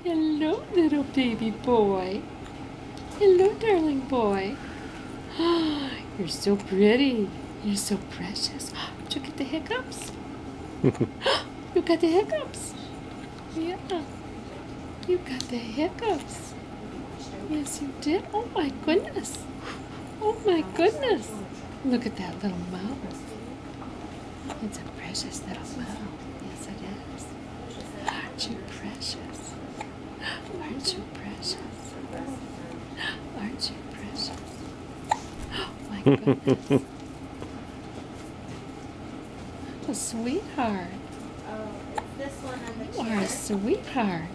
Hello, little baby boy. Hello, darling boy. You're so pretty. You're so precious. Did you get the hiccups? You got the hiccups. Yeah. You got the hiccups. Yes, you did. Oh my goodness. Oh my goodness. Look at that little mouth. It's a precious little mouth. Yes, it is. Aren't you precious? Aren't you precious? Aren't you precious? Oh my goodness. A sweetheart. Oh, it's this one on the You are a sweetheart.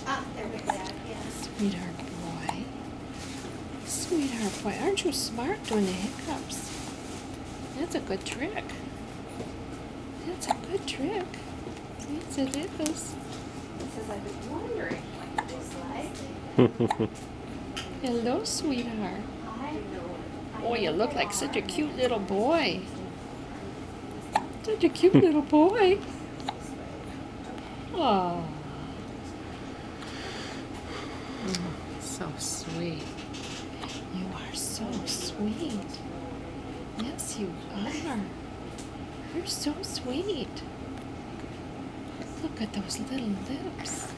Ah, there we go. Yes. Sweetheart boy. Sweetheart boy. Aren't you smart doing the hiccups? That's a good trick. That's a good trick. Yes, it is. It says I've been wondering what it was like. Hello, sweetheart. I know. Oh, you look like such a cute little boy. Such a cute little boy. Oh. So sweet. You are so sweet. Yes, you are. You're so sweet. Look at those little lips.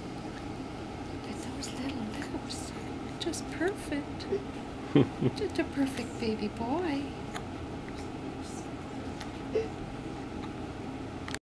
Look at those little lips. Just perfect. Just a perfect baby boy.